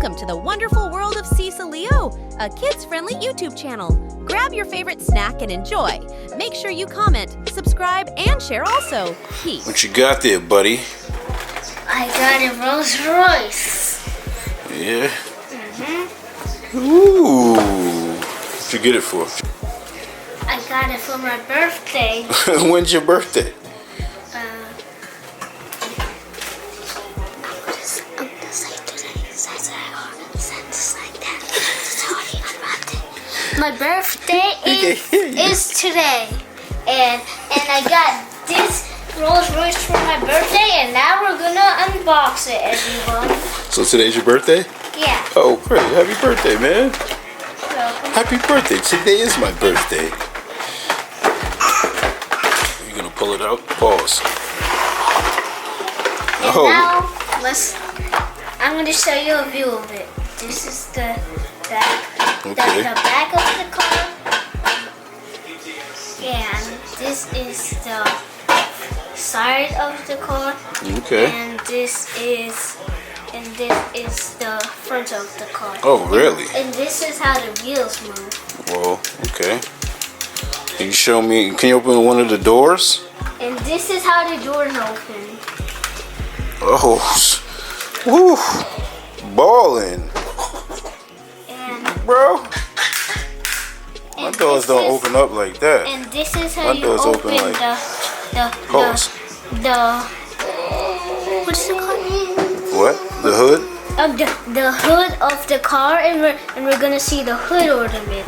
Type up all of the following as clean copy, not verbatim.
Welcome to the wonderful world of Cecilio, a kids-friendly YouTube channel. Grab your favorite snack and enjoy. Make sure you comment, subscribe, and share also. Peace. What you got there, buddy? I got a Rolls Royce. Yeah? Ooh. What'd you get it for? I got it for my birthday. When's your birthday? My birthday is today, and I got this Rolls Royce for my birthday, and now we're gonna unbox it, everyone. So today's your birthday? Yeah. Oh, great! Happy birthday, man! Welcome. Happy birthday! Today is my birthday. You gonna pull it out? Pause. And now I'm gonna show you a view of it. This is the back. Okay. The back of the car, and this is the side of the car. Okay. And this is the front of the car. Oh, really? And this is how the wheels move. Whoa. Okay. Can you show me? Can you open one of the doors? And this is how the doors open. Oh. Woo. Ballin'. Bro, my doors don't open up like that. And this is how my you doors open like the what's it called? What? The hood? The hood of the car, and we're gonna see the hood ornament.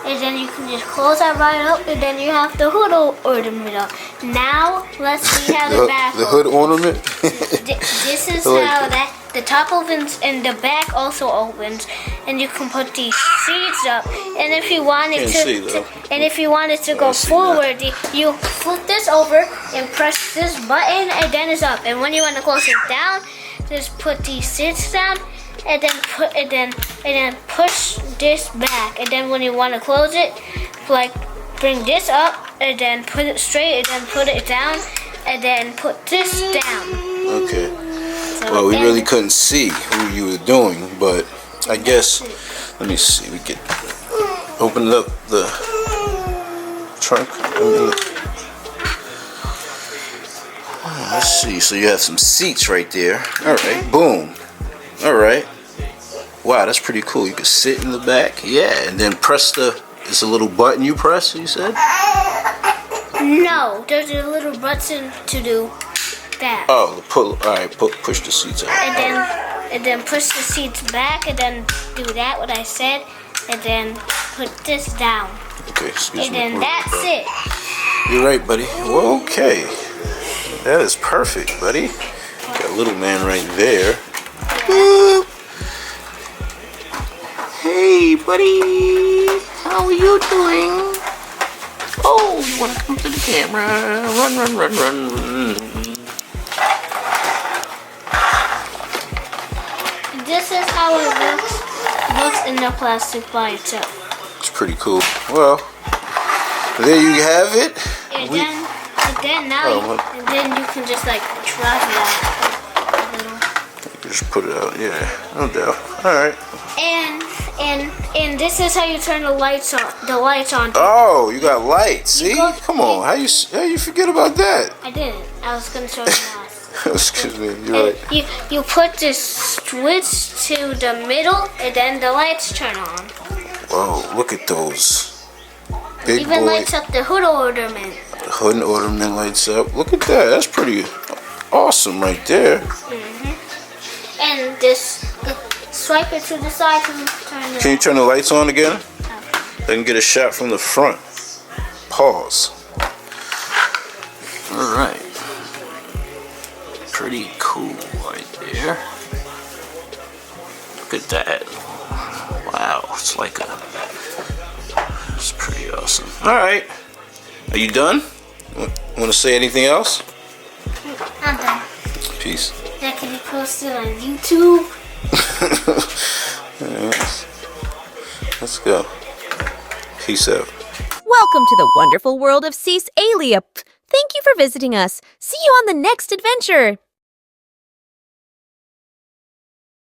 And then you can just close that right up, and then you have the hood ornament up. Now let's see how the back. The hood ornament. This is how the top opens and the back also opens, and you can put these seats up. And if you wanted to go forward, you flip this over and press this button, and then it's up. And when you want to close it down, just put these seats down, and then push this back. And then when you want to close it, like bring this up, and then put it straight, and then put it down, and then put this down. Okay. Well, we really couldn't see what you were doing, but I guess, let me see, we could open up the trunk. Let's see, so you have some seats right there. All right, boom. All right. Wow, that's pretty cool. You can sit in the back. Yeah, and then press it's a little button you press, you said? No, there's a little button to do that. Oh, push the seats out. And then push the seats back, and then do that, what I said, and then put this down. Okay, excuse me. And then that's it. You're right, buddy. Well, okay. That is perfect, buddy. Got a little man right there. Yeah. Hey, buddy. How are you doing? Oh, you want to come to the camera? Run, run, run, run. This is how it looks in the plastic by itself. It's pretty cool. Well, there you have it. And then you can just like drag it out a little. You can just put it out, yeah, no doubt. All right. And this is how you turn the lights on. Oh, you got lights. See? Come on. How you forget about that? I didn't. I was gonna show you now. Excuse me. You're right. You put this switch to the middle, and then the lights turn on. Whoa! Look at those. Big Even boy. lights up the hood ornament. The hood ornament lights up. Look at that. That's pretty awesome right there. And this, swipe it to the side to turn it. Can you turn the lights on again? I can get a shot from the front. Pause. All right. Pretty cool right there. Look at that. Wow, it's pretty awesome. All right. Are you done? Want to say anything else? I'm done. Peace. That can be posted on YouTube. Yes. Let's go. Peace out. Welcome to the wonderful world of Cecilio. Thank you for visiting us. See you on the next adventure.